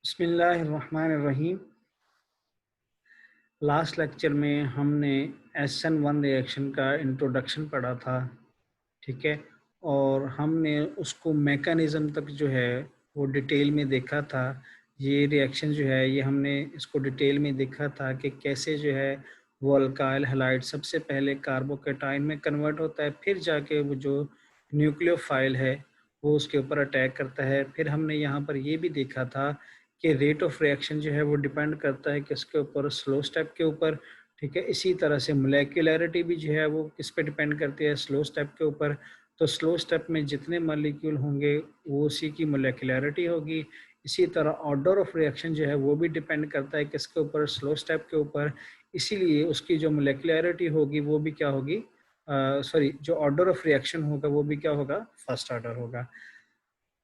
बिस्मिल्लाहिर्रहमानिर्रहीम। Last lecture में हमने SN1 रिएक्शन का इंट्रोडक्शन पढ़ा था, ठीक है। और हमने उसको मैकेनिज़्म तक जो है वो डिटेल में देखा था। ये रिएक्शन जो है ये हमने इसको डिटेल में देखा था कि कैसे जो है वो अल्काइल हैलाइड सबसे पहले कार्बोकेटाइन में कन्वर्ट होता है, फिर जाके वो जो न्यूक्लियोफाइल है वो उसके ऊपर अटैक करता है। फिर हमने यहाँ पर ये भी देखा था कि रेट ऑफ रिएक्शन जो है वो डिपेंड करता है किसके ऊपर, स्लो स्टेप के ऊपर, ठीक है। इसी तरह से मोलेक्युलरिटी भी जो है वो किस पे डिपेंड करती है, स्लो स्टेप के ऊपर। तो स्लो स्टेप में जितने मॉलिक्यूल होंगे वो उसी की मोलेक्युलरिटी होगी। इसी तरह ऑर्डर ऑफ रिएक्शन जो है वो भी डिपेंड करता है किसके ऊपर, स्लो स्टेप के ऊपर। इसीलिए उसकी जो मोलेक्युलरिटी होगी वो भी क्या होगी, जो ऑर्डर ऑफ रिएक्शन होगा वो भी क्या होगा, फर्स्ट ऑर्डर होगा।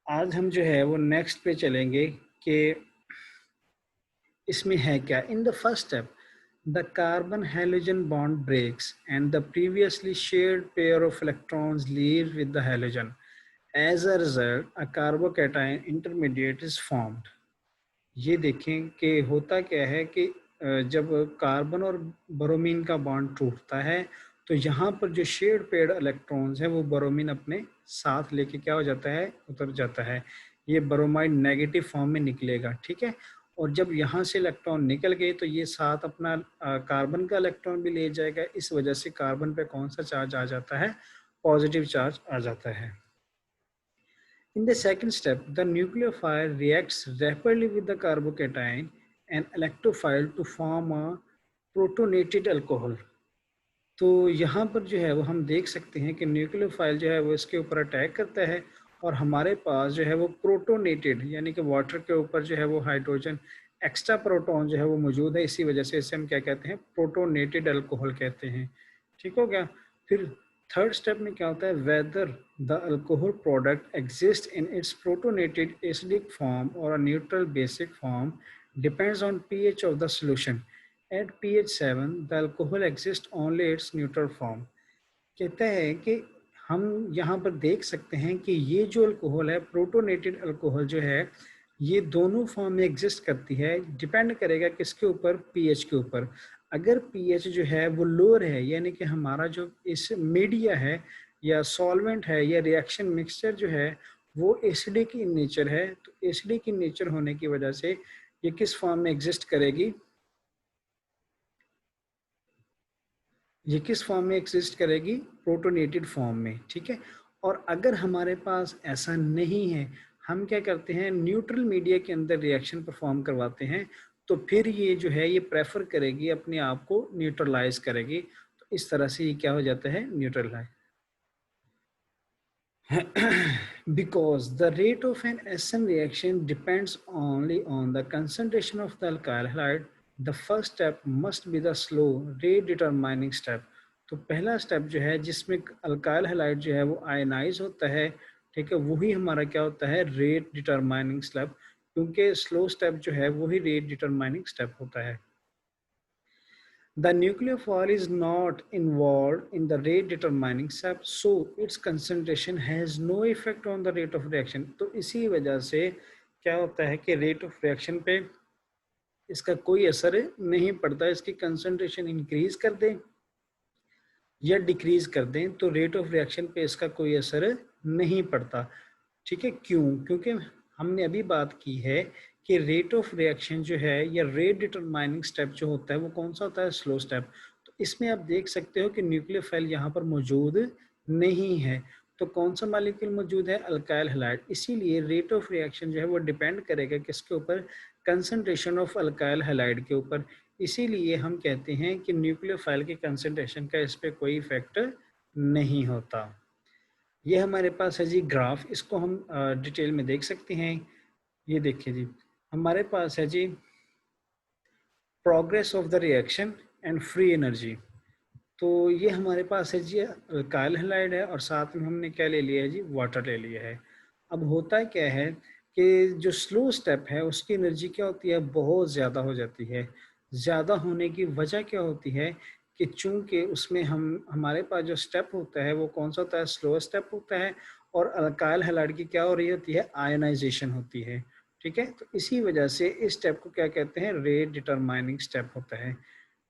आज हम जो है वो नेक्स्ट पे चलेंगे कि इसमें है क्या। In the first step the carbon halogen bond breaks and the previously shared pair of electrons leave with the halogen. As a result a carbocation intermediate is formed. ये देखें कि होता क्या है कि जब कार्बन और ब्रोमीन का बॉन्ड टूटता है तो यहाँ पर जो शेयर्ड पेयर्ड इलेक्ट्रॉन्स हैं वो ब्रोमीन अपने साथ लेके क्या हो जाता है, उतर जाता है। ये ब्रोमाइड नेगेटिव फॉर्म में निकलेगा, ठीक है। और जब यहाँ से इलेक्ट्रॉन निकल गए तो ये साथ अपना कार्बन का इलेक्ट्रॉन भी ले जाएगा। इस वजह से कार्बन पे कौन सा चार्ज आ जाता है, पॉजिटिव चार्ज आ जाता है। In the second step, the nucleophile reacts rapidly with the carbocation and electrophile to form a protonated alcohol. तो यहाँ पर जो है वो हम देख सकते हैं कि न्यूक्लियोफाइल जो है वो इसके ऊपर अटैक करता है और हमारे पास जो है वो प्रोटोनेटेड यानी कि वाटर के ऊपर जो है वो हाइड्रोजन एक्स्ट्रा प्रोटॉन जो है वो मौजूद है। इसी वजह से इसे हम क्या कहते हैं, प्रोटोनेटेड अल्कोहल कहते हैं, ठीक हो गया। फिर थर्ड स्टेप में क्या होता है, whether the alcohol product exist in its protonated acidic form और a neutral basic form depends on pH of the solution. At pH 7, the alcohol exists only its neutral form। कहता है कि हम यहाँ पर देख सकते हैं कि ये जो अल्कोहल है, प्रोटोनेटेड अल्कोहल जो है, ये दोनों फॉर्म में एग्जिस्ट करती है। डिपेंड करेगा किसके ऊपर, पीएच के ऊपर। अगर पीएच जो है वो लोअर है, यानी कि हमारा जो इस मीडिया है या सॉल्वेंट है या रिएक्शन मिक्सचर जो है वो एसिडिक इन नेचर है, तो एसिडिक इन नेचर होने की वजह से ये किस फॉर्म में एग्जिस्ट करेगी, ये किस फॉर्म में एग्जिस्ट करेगी, प्रोटोनेटेड फॉर्म में, ठीक है। और अगर हमारे पास ऐसा नहीं है, हम क्या करते हैं, न्यूट्रल मीडिया के अंदर रिएक्शन परफॉर्म करवाते हैं, तो फिर ये जो है ये प्रेफर करेगी, अपने आप को न्यूट्रलाइज करेगी। तो इस तरह से ये क्या हो जाता है, neutralise. Because the rate of an SN reaction depends only on the concentration of the alkyl halide, the first step must be the slow rate determining step। तो पहला स्टेप जो है जिसमें अल्काइल हैलाइड जो है वो आयनाइज होता है, ठीक है, वही हमारा क्या होता है, रेट डिटरमाइनिंग स्टेप। क्योंकि स्लो स्टेप जो है वही रेट डिटरमाइनिंग स्टेप होता है। The nucleophile is not involved in the rate determining step, so its concentration has no effect on the rate of reaction। तो इसी वजह से क्या होता है कि रेट ऑफ रिएक्शन पे इसका कोई असर नहीं पड़ता। इसकी कंसंट्रेशन इंक्रीज कर दें या डिक्रीज कर दें तो रेट ऑफ रिएक्शन पे इसका कोई असर नहीं पड़ता, ठीक है। क्यों? क्योंकि हमने अभी बात की है कि रेट ऑफ रिएक्शन जो है या रेट डिटरमाइनिंग स्टेप जो होता है वो कौन सा होता है, स्लो स्टेप। तो इसमें आप देख सकते हो कि न्यूक्लियोफाइल यहाँ पर मौजूद नहीं है, तो कौन सा मॉलिक्यूल मौजूद है, अल्काइल हैलाइड। इसीलिए रेट ऑफ रिएक्शन जो है वो डिपेंड करेगा किसके ऊपर, कंसंट्रेशन ऑफ अल्काइल हैलाइड के ऊपर। इसीलिए हम कहते हैं कि न्यूक्लियोफाइल की कंसंट्रेशन का इस पर कोई इफेक्ट नहीं होता। ये हमारे पास है जी ग्राफ, इसको हम डिटेल में देख सकते हैं। ये देखिए जी, हमारे पास है जी progress of the reaction and free energy. तो ये हमारे पास है जी अल्काइल हैलाइड है और साथ में हमने क्या ले लिया है जी, वाटर ले लिया है। अब होता क्या है कि जो स्लो स्टेप है उसकी एनर्जी क्या होती है, बहुत ज़्यादा हो जाती है। ज़्यादा होने की वजह क्या होती है कि चूंकि उसमें हमारे पास जो स्टेप होता है वो कौन सा होता है, स्लो स्टेप होता है। और अल्काइल हैलाइड की क्या हो रही होती है, आयनाइजेशन होती है, ठीक है। तो इसी वजह से इस स्टेप को क्या कहते हैं, रेट डिटरमाइनिंग स्टेप होता है।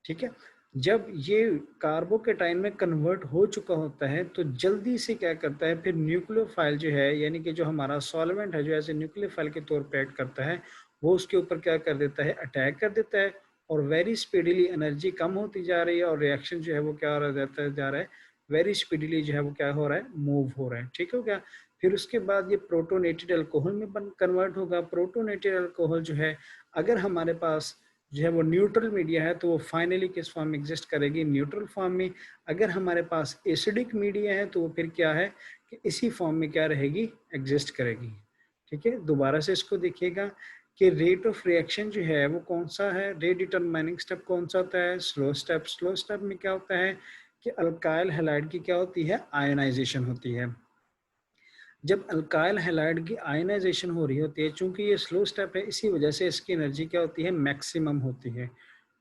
ठीक है। जब ये कार्बोकेटाइन में कन्वर्ट हो चुका होता है तो जल्दी से क्या करता है, फिर न्यूक्लियोफाइल जो है, यानी कि जो हमारा सॉल्वेंट है जो ऐसे न्यूक्लियोफाइल के तौर पे एक्ट करता है, वो उसके ऊपर क्या कर देता है, अटैक कर देता है। और वेरी स्पीडीली एनर्जी कम होती जा रही है और रिएक्शन जो है वो क्या हो रहा जाता जा रहा है, वेरी स्पीडीली जो है वो क्या हो रहा है, मूव हो रहा है। ठीक हो गया। फिर उसके बाद ये प्रोटोनेटेड अल्कोहल में कन्वर्ट होगा। प्रोटोनेटेड अल्कोहल जो है, अगर हमारे पास जो है वो न्यूट्रल मीडिया है तो वो फाइनली किस फॉर्म में एग्जिस्ट करेगी, न्यूट्रल फॉर्म में। अगर हमारे पास एसिडिक मीडिया है तो वो फिर क्या है कि इसी फॉर्म में क्या रहेगी, एग्जिस्ट करेगी। ठीक है। दोबारा से इसको देखिएगा कि रेट ऑफ रिएक्शन जो है वो कौन सा है, रेट डिटरमाइनिंग स्टेप कौन सा होता है, स्लो स्टेप। स्लो स्टेप में क्या होता है कि अल्काइल हैलाइड की क्या होती है, आयनाइजेशन होती है। जब अल्काइल हैलाइड की आयनाइजेशन हो रही होती है, चूंकि ये स्लो स्टेप है इसी वजह से इसकी एनर्जी क्या होती है, मैक्सिमम होती है।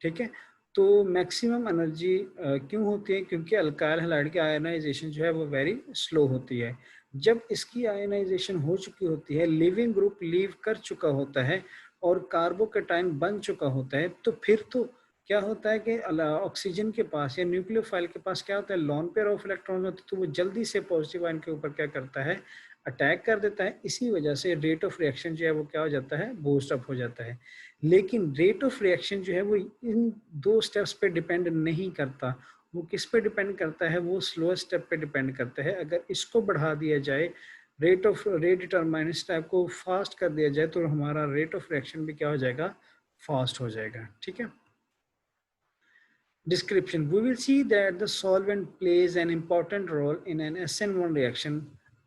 ठीक है। तो मैक्सिमम एनर्जी क्यों होती है, क्योंकि अल्काइल हैलाइड की आयनाइजेशन जो है वो वेरी स्लो होती है। जब इसकी आयनाइजेशन हो चुकी होती है, लिविंग ग्रुप लीव कर चुका होता है और कार्बोकेटाइन बन चुका होता है, तो फिर तो क्या होता है कि ऑक्सीजन के पास या न्यूक्लियोफाइल के पास क्या होता है, लॉन पेयर ऑफ इलेक्ट्रॉन होते हैं, तो वो जल्दी से पॉजिटिव आयन के ऊपर क्या करता है, अटैक कर देता है। इसी वजह से रेट ऑफ रिएक्शन जो है वो क्या हो जाता है, बूस्ट अप हो जाता है। लेकिन रेट ऑफ रिएक्शन जो है वो इन दो स्टेप्स पे डिपेंड नहीं करता। वो किस पे डिपेंड करता है, वो स्लो स्टेप पे डिपेंड करता है। अगर इसको बढ़ा दिया जाए, रेट डिटरमाइन स्टेप को फास्ट कर दिया जाए, तो हमारा रेट ऑफ रिएक्शन भी क्या हो जाएगा, फास्ट हो जाएगा। ठीक है। Description. We will see that the solvent plays an important role in an SN1 reaction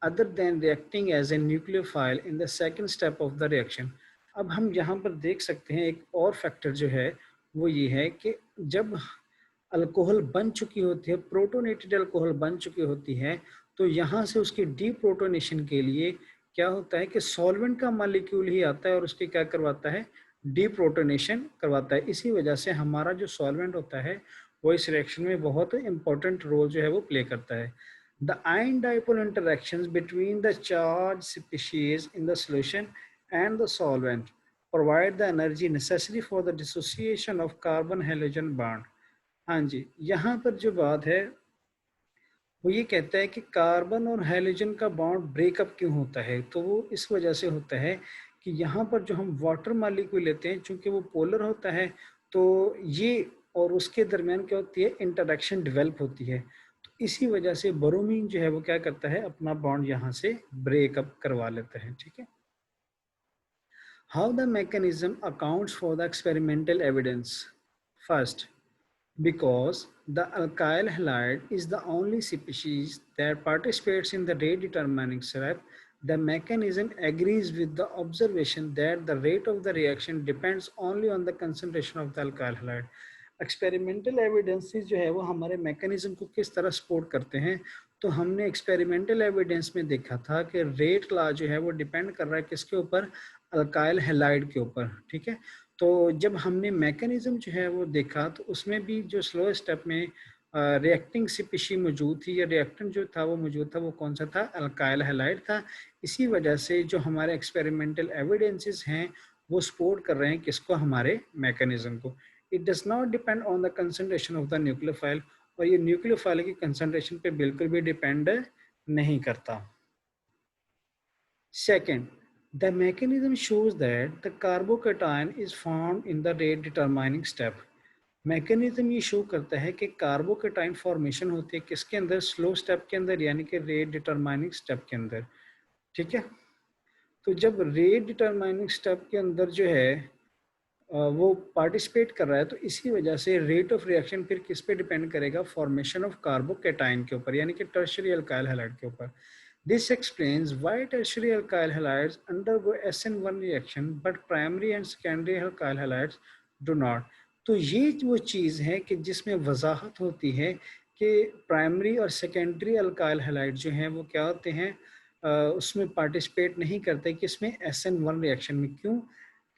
other than reacting as a nucleophile in the second step of the reaction. अब हम यहाँ पर देख सकते हैं एक और फैक्टर जो है वो ये है कि जब अल्कोहल बन चुकी होती है, प्रोटोनेटेड अल्कोहल बन चुकी होती है, तो यहाँ से उसकी डीप्रोटोनेशन के लिए क्या होता है कि सॉल्वेंट का मॉलिक्यूल ही आता है और उसकी क्या करवाता है, डीप्रोटोनेशन करवाता है। इसी वजह से हमारा जो सॉल्वेंट होता है वो इस रिएक्शन में बहुत इंपॉर्टेंट रोल जो है वो प्ले करता है। The ion dipole interactions between the charge species in the solution and the solvent provide the energy necessary for the dissociation of carbon halogen bond. हाँ जी, यहाँ पर जो बात है वो ये कहता है कि कार्बन और हैलोजन का बॉन्ड ब्रेकअप क्यों होता है, तो वो इस वजह से होता है कि यहाँ पर जो हम वाटर मॉलिक्यूल लेते हैं, चूंकि वो पोलर होता है, तो ये और उसके दरमियान क्या होती है, इंटरेक्शन डेवलप होती है। तो इसी वजह से ब्रोमीन जो है वो क्या करता है, अपना बॉन्ड यहाँ से ब्रेकअप करवा लेता है। ठीक है। How the mechanism accounts for the experimental evidence. First, because the alkyl halide is the only species that participates in the rate determining step, the mechanism agrees with the observation that the rate of the reaction depends only on the concentration of the alkyl halide. Experimental evidences जो है वो हमारे mechanism को किस तरह support करते हैं, तो हमने एक्सपेरिमेंटल एविडेंस में देखा था कि रेट लॉ जो है वो डिपेंड कर रहा है किसके ऊपर, अल्काइल हैलाइड के ऊपर। ठीक है। तो जब हमने मैकेनिज्म जो है वो देखा तो उसमें भी जो स्लो स्टेप में रिएक्टिंग स्पीशी मौजूद थी या रिएक्टेंट जो था वो मौजूद था, वो कौन सा था, अल्काइल हैलाइड था। इसी वजह से जो हमारे एक्सपेरिमेंटल एविडेंसेस हैं वो सपोर्ट कर रहे हैं किसको, हमारे मैकेनिज्म को। It does not depend on the concentration of the nucleophile, और ये न्यूक्लियोफाइल की कंसंट्रेशन पे बिल्कुल भी डिपेंड नहीं करता। Second, the mechanism shows that the carbocation is formed in the rate determining step. Mechanism ये शो करता है कि कार्बोकेटाइन फॉर्मेशन होती है किसके अंदर, स्लो स्टेप के अंदर, यानी कि रेट डिटरमाइनिंग स्टेप के अंदर। ठीक है। तो जब रेट डिटरमाइनिंग स्टेप के अंदर जो है वो पार्टिसिपेट कर रहा है, तो इसी वजह से रेट ऑफ रिएक्शन फिर किस पे डिपेंड करेगा, फॉर्मेशन ऑफ कार्बोकेटाइन के ऊपर, यानी कि टर्शियरी अल्काइल हैलाइड के ऊपर। This explains why tertiary alkyl halides undergo SN1 reaction but primary and secondary alkyl halides do not. तो ये वो चीज़ है कि जिसमें वजाहत होती है कि प्राइमरी और सेकेंडरी अल्काइल हैलाइड जो हैं वो क्या होते हैं, उसमें पार्टिसिपेट नहीं करते किसमें, SN1 रिएक्शन में। क्यों?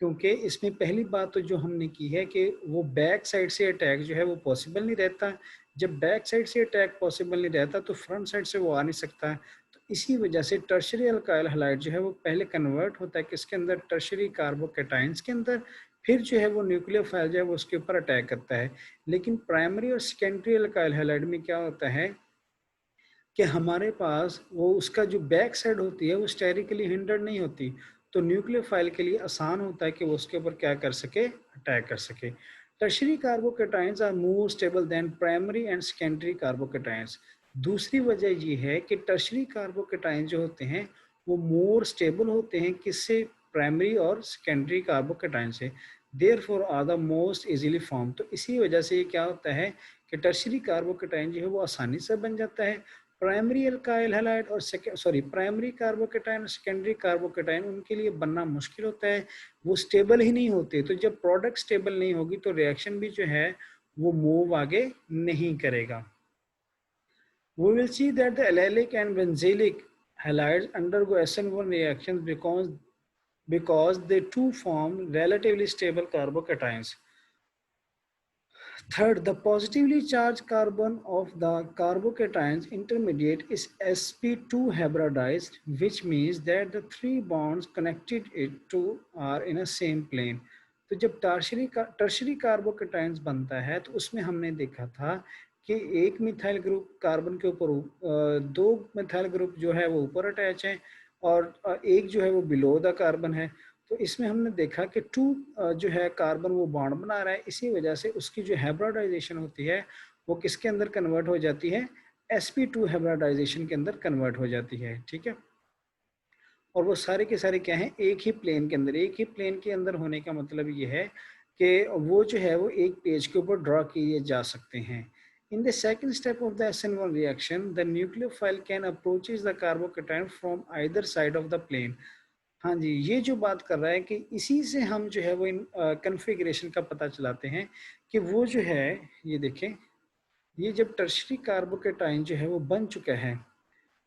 क्योंकि इसमें पहली बात तो जो हमने की है कि वो बैक साइड से अटैक जो है वो पॉसिबल नहीं रहता। जब बैक साइड से अटैक पॉसिबल नहीं रहता तो फ्रंट साइड से वो आ नहीं सकता। इसी वजह से टर्शरी अल्काइल हैलाइड जो है वो पहले कन्वर्ट होता है किसके अंदर, टर्शरी कार्बोकेटाइंस के अंदर, फिर जो है वो न्यूक्लियोफाइल जो है वो उसके ऊपर अटैक करता है। लेकिन प्राइमरी और सेकेंडरी अल्काइल हैलाइड में क्या होता है कि हमारे पास वो उसका जो बैक साइड होती है वो स्टेरिकली हिंडर्ड नहीं होती, तो न्यूक्लियोफाइल के लिए आसान होता है कि वो उसके ऊपर क्या कर सके, अटैक कर सके। Tertiary carbocations are more stable than primary and secondary carbocations. दूसरी वजह ये है कि टर्शरी कार्बोकेटाइंस जो होते हैं वो मोर स्टेबल होते हैं किससे, प्राइमरी और सेकेंडरी कार्बोकेटाइन से, therefore are the most easily form. तो इसी वजह से ये क्या होता है कि टर्शरी कार्बोकेटाइन जो है वो आसानी से बन जाता है। प्राइमरी अल्काइल हैलाइड और प्राइमरी कार्बोकेटाइन और सेकेंडरी कार्बोकेटाइन उनके लिए बनना मुश्किल होता है, वो स्टेबल ही नहीं होते। तो जब प्रोडक्ट स्टेबल नहीं होगी तो रिएक्शन भी जो है वो मूव आगे नहीं करेगा। We will see that the allylic and benzylic halides undergo SN1 reactions because they too form relatively stable carbocations. Third, the positively charged carbon of the carbocations intermediate is sp2 hybridized, which means that the three bonds connected it to are in a same plane. तो जब tertiary carbocations बनता है तो उसमें हमने देखा था कि एक मिथाइल ग्रुप कार्बन के ऊपर दो मिथाइल ग्रुप जो है वो ऊपर अटैच हैं और एक जो है वो बिलो द कार्बन है। तो इसमें हमने देखा कि टू जो है कार्बन वो बॉन्ड बना रहा है, इसी वजह से उसकी जो हाइब्रिडाइजेशन होती है वो किसके अंदर कन्वर्ट हो जाती है, sp2 हाइब्रिडाइजेशन के अंदर कन्वर्ट हो जाती है। ठीक है, और वो सारे के सारे क्या हैं, एक ही प्लेन के अंदर। एक ही प्लेन के अंदर होने का मतलब ये है कि वो जो है वो एक पेज के ऊपर ड्रॉ किए जा सकते हैं। In the second step of the SN1 reaction, the nucleophile can approaches the carbocation from either side of the plane. हाँ जी, ये जो बात कर रहा है कि इसी से हम जो है वो इन कन्फिग्रेशन का पता चलाते हैं कि वो जो है, ये देखें, ये जब टर्शरी कार्बोकेटाइन जो है वो बन चुका है,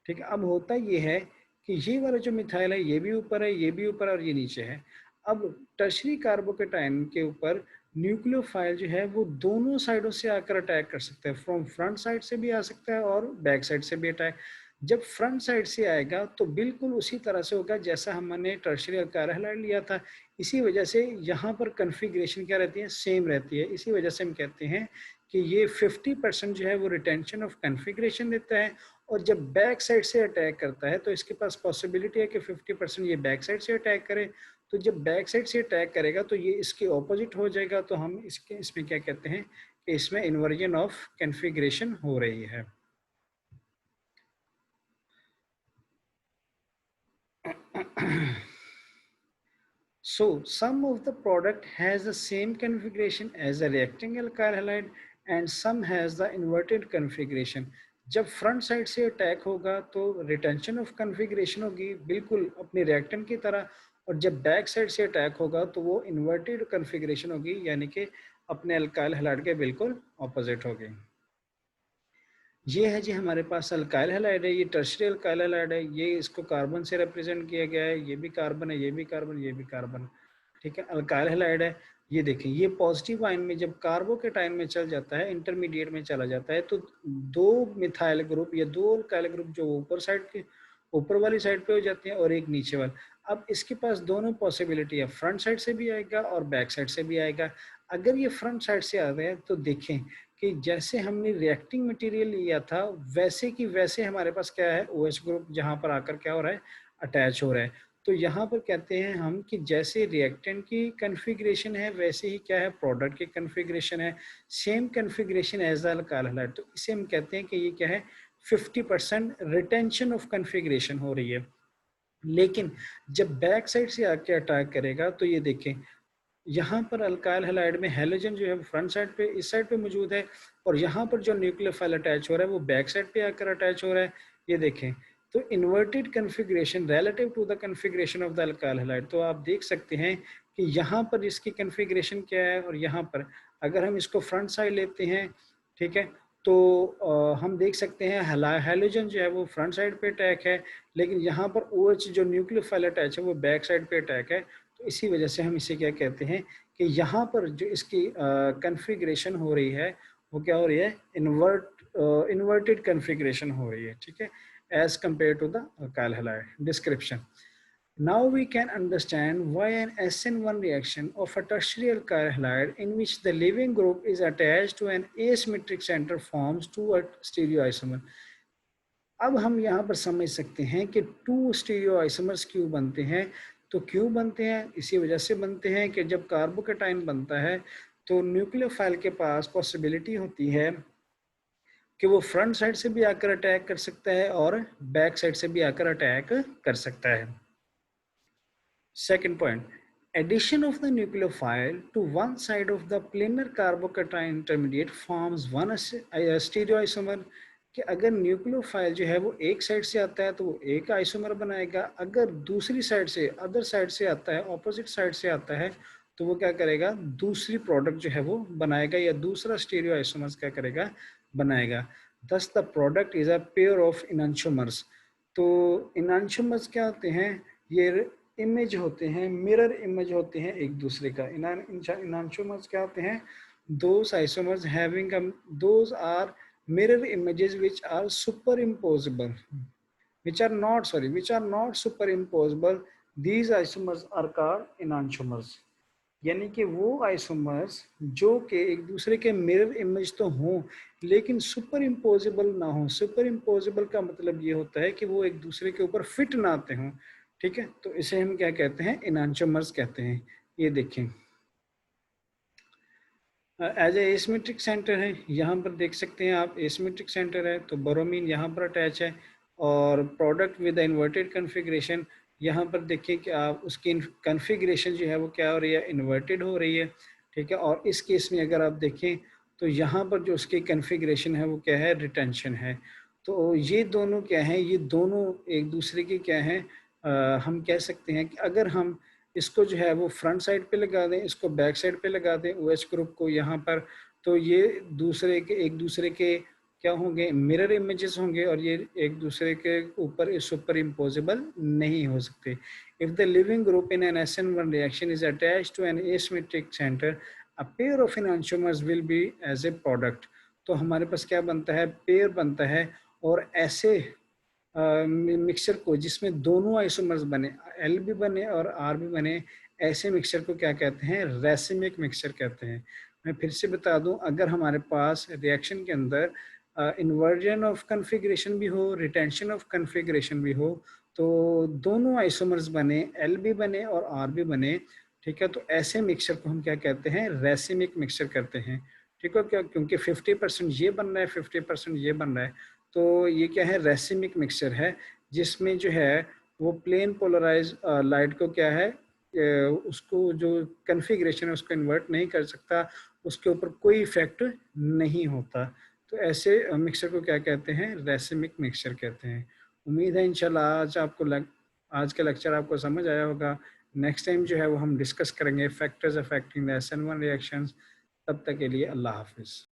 ठीक है। अब होता ये है कि ये वाला जो मिथाइल है ये भी ऊपर है, ये भी ऊपर है और ये नीचे है। अब टर्शरी कार्बोकेटाइन के ऊपर न्यूक्लियोफाइल जो है वो दोनों साइडों से आकर अटैक कर सकता है, फ्रॉम फ्रंट साइड से भी आ सकता है और बैक साइड से भी अटैक। जब फ्रंट साइड से आएगा तो बिल्कुल उसी तरह से होगा जैसा हमने टर्शरी अल्काइल हैलाइड लिया था। इसी वजह से यहाँ पर कन्फिग्रेशन क्या रहती है, सेम रहती है। इसी वजह से हम कहते हैं कि ये 50% जो है वो रिटेंशन ऑफ कन्फिग्रेशन देता है, और जब बैक साइड से अटैक करता है तो इसके पास पॉसिबिलिटी है कि 50% ये बैक साइड से अटैक करे। तो जब बैक साइड से अटैक करेगा तो ये इसके ऑपोजिट हो जाएगा, तो हम इसमें क्या कहते हैं कि इसमें इन्वर्जन ऑफ कन्फिग्रेशन हो रही है। So some of the product has the same configuration as a reacting alkyl halide and some has the inverted configuration. जब फ्रंट साइड से अटैक होगा तो रिटेंशन ऑफ कन्फिग्रेशन होगी बिल्कुल अपनी रिएक्टेंट की तरह, और जब बैक साइड से अटैक होगा तो वो इन्वर्टेड कन्फिग्रेशन होगी, यानी कि अपने अल्काइल हैलाइड के बिल्कुल ऑपोजिट होगी। ये है जी हमारे पास अल्काइल हैलाइड है, ये टर्शरी अल्काइल हैलाइड है, ये इसको कार्बन से रिप्रेजेंट किया गया है, ये भी कार्बन है, ये भी कार्बन, ये भी कार्बन। ठीक है, अल्काइल हैलाइड है। ये देखें, ये पॉजिटिव आयन में जब कार्बोकेटाइन में चल जाता है, इंटरमीडिएट में चला जाता है, तो दो मिथाइल ग्रुप या दो अल्काइल ग्रुप जो ऊपर साइड के ऊपर वाली साइड पे हो जाते हैं और एक नीचे वाला। अब इसके पास दोनों पॉसिबिलिटी है, फ्रंट साइड से भी आएगा और बैक साइड से भी आएगा। अगर ये फ्रंट साइड से आ गया तो देखें कि जैसे हमने रिएक्टिंग मटेरियल लिया था वैसे की वैसे हमारे पास क्या है, OH ग्रुप जहाँ पर आकर क्या हो रहा है, अटैच हो रहा है। तो यहाँ पर कहते हैं हम कि जैसे रिएक्टेंट की कन्फिग्रेशन है वैसे ही क्या है, प्रोडक्ट की कन्फिग्रेशन है, same configuration as alkyl halide. तो इसे हम कहते हैं कि ये क्या है, 50% रिटेंशन ऑफ कन्फिग्रेशन हो रही है। लेकिन जब बैक साइड से आके अटैक करेगा तो ये देखें, यहाँ पर अल्काइल हैलाइड में हैलोजन जो है फ्रंट साइड पे इस साइड पे मौजूद है, और यहाँ पर जो न्यूक्लियोफाइल अटैच हो रहा है वो बैक साइड पे आकर अटैच हो रहा है। ये देखें, तो inverted configuration relative to the configuration of the alkyl halide. तो आप देख सकते हैं कि यहाँ पर इसकी कन्फिग्रेशन क्या है, और यहाँ पर अगर हम इसको फ्रंट साइड लेते हैं, ठीक है, तो हम देख सकते हैं हैलोजन जो है वो फ्रंट साइड पे अटैक है, लेकिन यहाँ पर OH जो न्यूक्लियोफाइल अटैच है वो बैक साइड पे अटैक है। तो इसी वजह से हम इसे क्या कहते हैं कि यहाँ पर जो इसकी कन्फिग्रेशन हो रही है वो क्या हो रही है, इन्वर्टेड कन्फिग्रेशन हो रही है। ठीक है, as compared to the alkyl halide. Description. Now we can understand why an SN1 reaction of a tertiary alkyl halide in which the leaving group is attached to an asymmetric center forms two stereoisomer. अब हम यहाँ पर समझ सकते हैं कि to stereoisomers क्यों बनते हैं। तो क्यों बनते हैं, इसी वजह से बनते हैं कि जब कार्बोकेटाइन बनता है तो न्यूक्लियोफाइल के पास पॉसिबिलिटी होती है कि वो फ्रंट साइड से भी आकर अटैक कर सकता है और बैक साइड से भी आकर अटैक कर सकता है। Second point, addition of the nucleophile to one side of the planar carbocation intermediate forms one stereoisomer, कि अगर न्यूक्लियोफाइल जो है वो एक साइड से आता है तो वो एक आइसोमर बनाएगा, अगर दूसरी साइड से अदर साइड से आता है, ऑपोजिट साइड से आता है तो वो क्या करेगा, दूसरी प्रोडक्ट जो है वो बनाएगा या दूसरा स्टीरियो आइसोमर्स क्या करेगा, बनाएगा। Thus the product is a pair of enantiomers. तो इनांशोमर्स क्या होते हैं, ये इमेज होते हैं, मिरर इमेज होते हैं एक दूसरे का। इनांशोमर्स क्या होते हैं, those isomers having those are mirror images which are superimposable, which are not superimposable. These isomers are called enantiomers. यानी कि वो आइसोमर्स जो कि एक दूसरे के मिरर इमेज तो हों लेकिन सुपर इम्पोजिबल ना हो। सुपर इम्पोजिबल का मतलब ये होता है कि वो एक दूसरे के ऊपर फिट ना आते हों, ठीक है। तो इसे हम क्या कहते हैं, एनांटियोमर्स कहते हैं। ये देखें, एज ए एसिमेट्रिक सेंटर है, यहाँ पर देख सकते हैं आप, एसिमेट्रिक सेंटर है तो ब्रोमीन यहाँ पर अटैच है और प्रोडक्ट विद इन्वर्टेड कन्फिग्रेशन, यहाँ पर देखिए कि आप उसकी कन्फिग्रेशन जो है वो क्या हो रही है, इन्वर्टेड हो रही है, ठीक है। और इस केस में अगर आप देखें तो यहाँ पर जो उसकी कन्फिग्रेशन है वो क्या है, रिटेंशन है। तो ये दोनों क्या है, ये दोनों एक दूसरे के क्या हैं, हम कह सकते हैं कि अगर हम इसको जो है वो फ्रंट साइड पे लगा दें, इसको बैक साइड पे लगा दें, OH ग्रुप को यहाँ पर, तो ये एक दूसरे के क्या होंगे, मिरर इमेजेस होंगे और ये एक दूसरे के ऊपर सुपर इम्पोजिबल नहीं हो सकते। If the leaving group in an SN1 reaction is attached to an asymmetric center, a pair of enantiomers will be as a product. तो हमारे पास क्या बनता है, पेयर बनता है। और ऐसे मिक्सचर को जिसमें दोनों आइसोमर्स बने, एल भी बने और आर भी बने, ऐसे मिक्सचर को क्या कहते हैं, रेसिमिक मिक्सचर कहते हैं। मैं फिर से बता दूं, अगर हमारे पास रिएक्शन के अंदर इन्वर्जन ऑफ कन्फिग्रेशन भी हो, रिटेंशन ऑफ कन्फिग्रेशन भी हो, तो दोनों आइसोमर्स बने, एल भी बने और आर भी बने, ठीक है, तो ऐसे मिक्सचर को हम क्या कहते हैं, रेसिमिक मिक्सचर कहते हैं, ठीक है। क्या, क्योंकि 50% ये बन रहा है, 50% ये बन रहा है, तो ये क्या है, रेसिमिक मिक्सचर है, जिसमें जो है वो प्लेन पोलराइज लाइट को क्या है, उसको जो कन्फिग्रेशन है उसको इन्वर्ट नहीं कर सकता, उसके ऊपर कोई इफेक्ट नहीं होता। तो ऐसे मिक्सचर को क्या कहते हैं, रेसिमिक मिक्सचर कहते हैं। उम्मीद है इंशाल्लाह आज का लेक्चर आपको समझ आया होगा। नेक्स्ट टाइम जो है वो हम डिस्कस करेंगे factors affecting the SN1 reactions. तब तक के लिए अल्लाह हाफिज़।